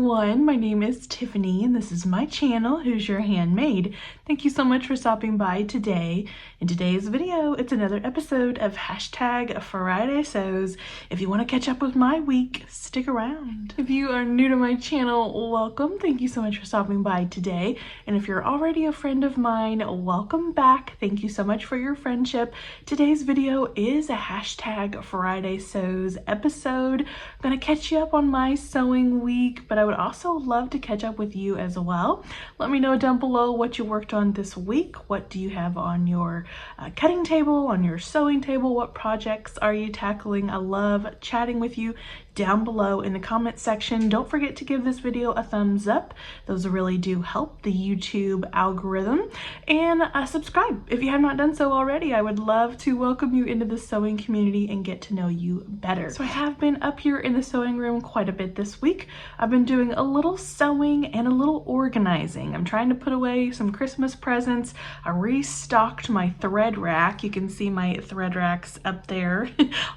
everyone, my name is Tiffany and this is my channel, Who's Your Handmade. Thank you so much for stopping by today. In today's video, it's another episode of #Friday Sews. If you want to catch up with my week, stick around. If you are new to my channel, welcome. Thank you so much for stopping by today. And if you're already a friend of mine, welcome back. Thank you so much for your friendship. Today's video is a #Friday Sews episode. I'm gonna catch you up on my sewing week, but I would also love to catch up with you as well. Let me know down below what you worked on this week. What do you have on your cutting table, on your sewing table? What projects are you tackling? I love chatting with you down below in the comment section. Don't forget to give this video a thumbs up. Those really do help the YouTube algorithm. And subscribe if you have not done so already. I would love to welcome you into the sewing community and get to know you better. So I have been up here in the sewing room quite a bit this week. I've been doing a little sewing and a little organizing. I'm trying to put away some Christmas presents. I restocked my thread rack. You can see my thread racks up there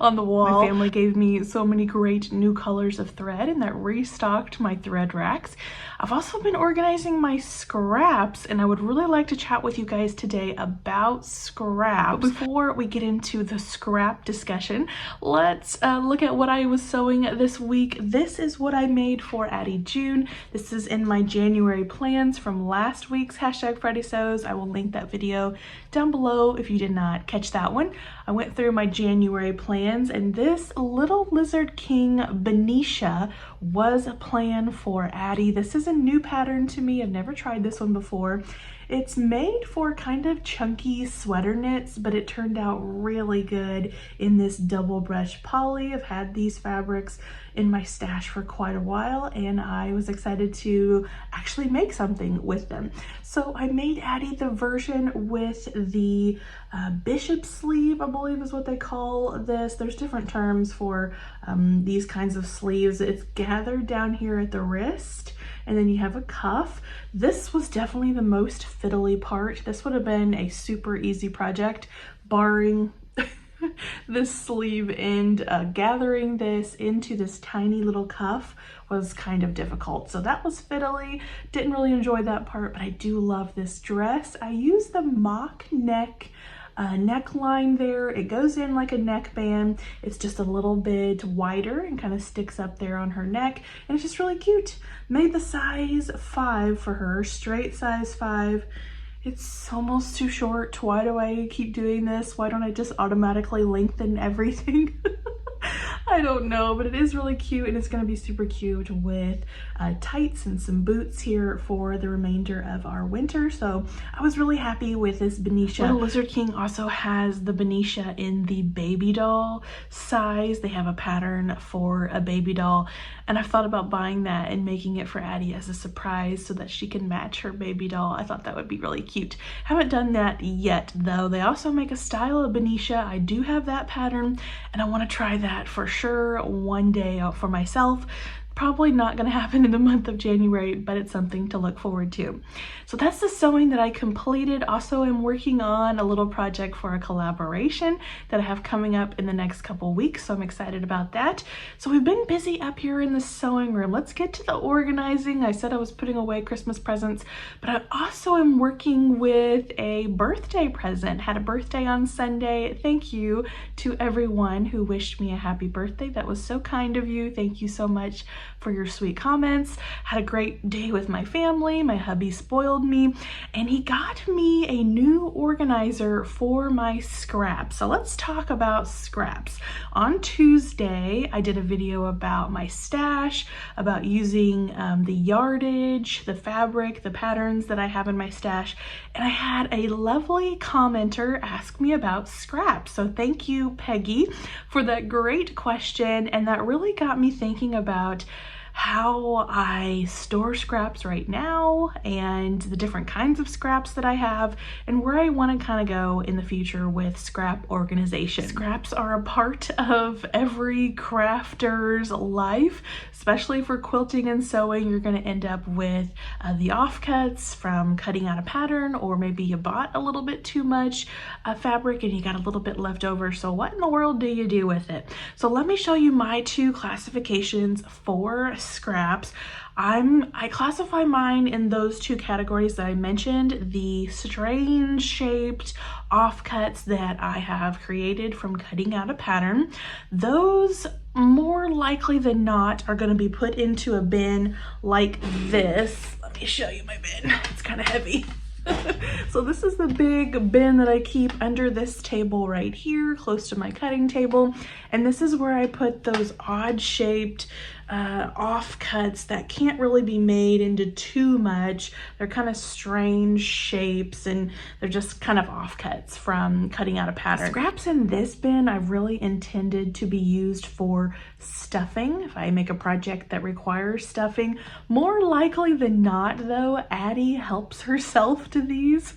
on the wall. My family gave me so many great new colors of thread and that restocked my thread racks. I've also been organizing my scraps and I would really like to chat with you guys today about scraps. But before we get into the scrap discussion, let's look at what I was sewing this week. This is what I made for Addie June. This is in my January plans from last week's #Friday Sews. I will link that video down below if you did not catch that one. I went through my January plans and this little Lizard King Benicia was a plan for Addie. This is a new pattern to me. I've never tried this one before. It's made for kind of chunky sweater knits, but it turned out really good in this double brush poly. I've had these fabrics in my stash for quite a while and I was excited to actually make something with them. So I made Addie the version with the bishop sleeve, I believe is what they call this. There's different terms for these kinds of sleeves. It's gathered down here at the wrist and then you have a cuff. This was definitely the most fiddly part. This would have been a super easy project barring this sleeve end. Gathering this into this tiny little cuff was kind of difficult. So that was fiddly. Didn't really enjoy that part, but I do love this dress. I used the mock neck neckline there. It goes in like a neckband. It's just a little bit wider and kind of sticks up there on her neck. And it's just really cute. Made the size 5 for her, straight size 5. It's almost too short. Why do I keep doing this? Why don't I just automatically lengthen everything? I don't know, but it is really cute and it's going to be super cute with tights and some boots here for the remainder of our winter. So I was really happy with this Benicia. Little Lizard King also has the Benicia in the baby doll size. They have a pattern for a baby doll and I've thought about buying that and making it for Addie as a surprise so that she can match her baby doll. I thought that would be really cute. Haven't done that yet though. They also make a style of Benicia. I do have that pattern and I want to try that for sure one day out for myself. Probably not going to happen in the month of January, but it's something to look forward to. So that's the sewing that I completed. Also, I'm working on a little project for a collaboration that I have coming up in the next couple weeks, so I'm excited about that. So we've been busy up here in the sewing room. Let's get to the organizing. I said I was putting away Christmas presents, but I also am working with a birthday present. Had a birthday on Sunday. Thank you to everyone who wished me a happy birthday. That was so kind of you. Thank you so much for your sweet comments. Had a great day with my family. My hubby spoiled me and he got me a new organizer for my scraps. So let's talk about scraps. On Tuesday, I did a video about my stash, about using the yardage, the fabric, the patterns that I have in my stash. And I had a lovely commenter ask me about scraps. So thank you, Peggy, for that great question. And that really got me thinking about how I store scraps right now and the different kinds of scraps that I have and where I want to kind of go in the future with scrap organization. Scraps are a part of every crafter's life, especially for quilting and sewing. You're going to end up with the offcuts from cutting out a pattern, or maybe you bought a little bit too much fabric and you got a little bit left over. So what in the world do you do with it? So let me show you my two classifications for scraps. I classify mine in those two categories that I mentioned, the strange shaped offcuts that I have created from cutting out a pattern. Those more likely than not are going to be put into a bin like this. Let me show you my bin. It's kind of heavy. So this is the big bin that I keep under this table right here, close to my cutting table. And this is where I put those odd shaped offcuts that can't really be made into too much. They're kind of strange shapes and they're just kind of offcuts from cutting out a pattern. The scraps in this bin I've really intended to be used for stuffing. If I make a project that requires stuffing, more likely than not though, Addie helps herself to these.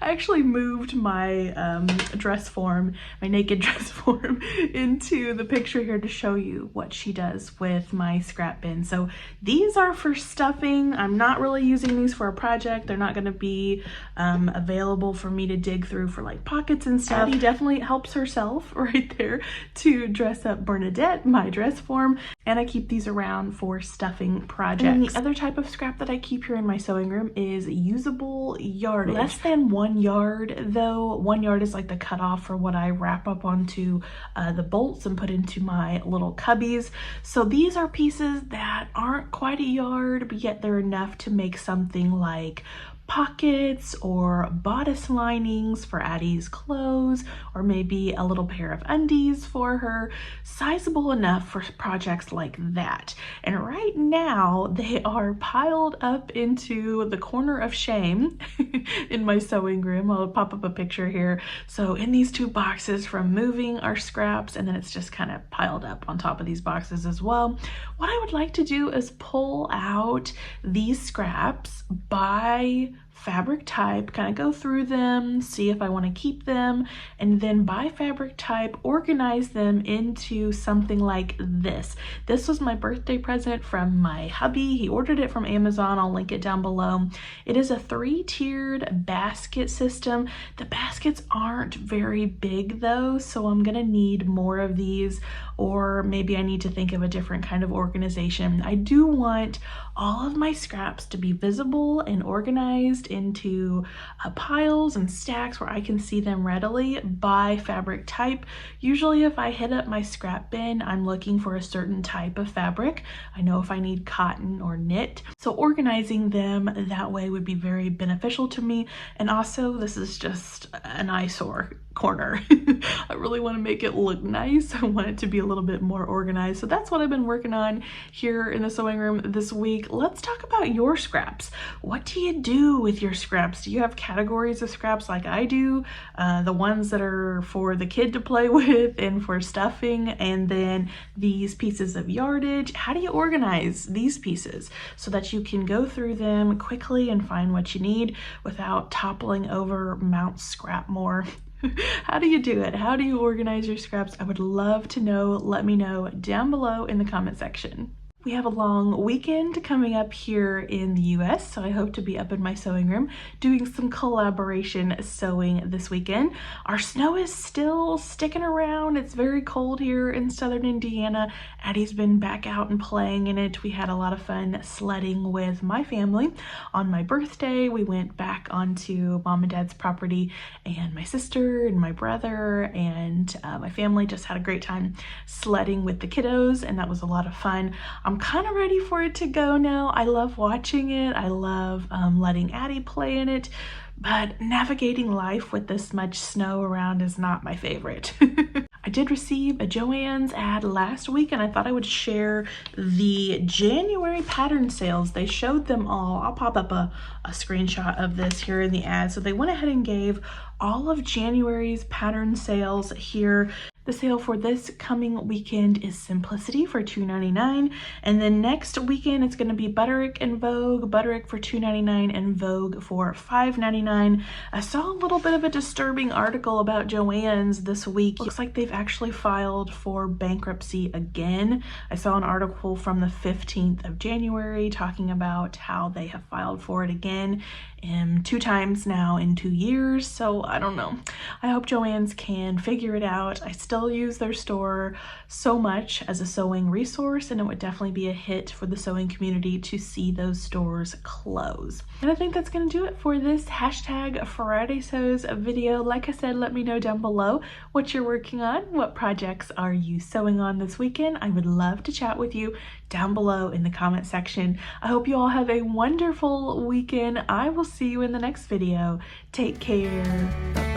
I actually moved my dress form, my naked dress form, into the picture here to show you what she does with my scrap bin. So these are for stuffing. I'm not really using these for a project. They're not going to be available for me to dig through for like pockets and stuff. Addie definitely helps herself right there to dress up Bernadette, my dress form, and I keep these around for stuffing projects. And the other type of scrap that I keep here in my sewing room is usable yardage. Less than 1 yard though. 1 yard is like the cutoff for what I wrap up onto the bolts and put into my little cubbies. So these are pieces that aren't quite a yard, but yet they're enough to make something like pockets or bodice linings for Addie's clothes, or maybe a little pair of undies for her. Sizable enough for projects like that. And right now they are piled up into the corner of shame in my sewing room. I'll pop up a picture here. So in these two boxes from moving our scraps, and then it's just kind of piled up on top of these boxes as well. What I would like to do is pull out these scraps by fabric type, kind of go through them, see if I want to keep them, and then by fabric type organize them into something like this. This was my birthday present from my hubby. He ordered it from Amazon. I'll link it down below. It is a 3-tiered basket system. The baskets aren't very big though, so I'm gonna need more of these, or maybe I need to think of a different kind of organization. I do want all of my scraps to be visible and organized into piles and stacks where I can see them readily by fabric type. Usually if I hit up my scrap bin, I'm looking for a certain type of fabric. I know if I need cotton or knit. So organizing them that way would be very beneficial to me. And also this is just an eyesore corner. I really want to make it look nice. I want it to be a little bit more organized. So that's what I've been working on here in the sewing room this week. Let's talk about your scraps. What do you do with your scraps? Do you have categories of scraps like I do? The ones that are for the kid to play with and for stuffing, and then these pieces of yardage. How do you organize these pieces so that you can go through them quickly and find what you need without toppling over Mount Scrapmore? How do you do it? How do you organize your scraps? I would love to know. Let me know down below in the comment section. We have a long weekend coming up here in the US, so I hope to be up in my sewing room doing some collaboration sewing this weekend. Our snow is still sticking around. It's very cold here in southern Indiana. Addie's been back out and playing in it. We had a lot of fun sledding with my family. On my birthday, we went back onto mom and dad's property, and my sister and my brother and my family just had a great time sledding with the kiddos, and that was a lot of fun. I'm kind of ready for it to go now. I love watching it. I love letting Addie play in it, but navigating life with this much snow around is not my favorite. I did receive a Joann's ad last week, and I thought I would share the January pattern sales. They showed them all. I'll pop up a screenshot of this here in the ad. So they went ahead and gave all of January's pattern sales here. The sale for this coming weekend is Simplicity for $2.99, and then next weekend it's going to be Butterick and Vogue, Butterick for $2.99 and Vogue for $5.99. I saw a little bit of a disturbing article about Joann's this week. Looks like they've actually filed for bankruptcy again. I saw an article from the 15th of January talking about how they have filed for it again 2 times now in 2 years. So I don't know. I hope Joann's can figure it out. I still still use their store so much as a sewing resource, and it would definitely be a hit for the sewing community to see those stores close. And I think that's going to do it for this hashtag Friday Sews video. Like I said, let me know down below what you're working on. What projects are you sewing on this weekend? I would love to chat with you down below in the comment section. I hope you all have a wonderful weekend. I will see you in the next video. Take care.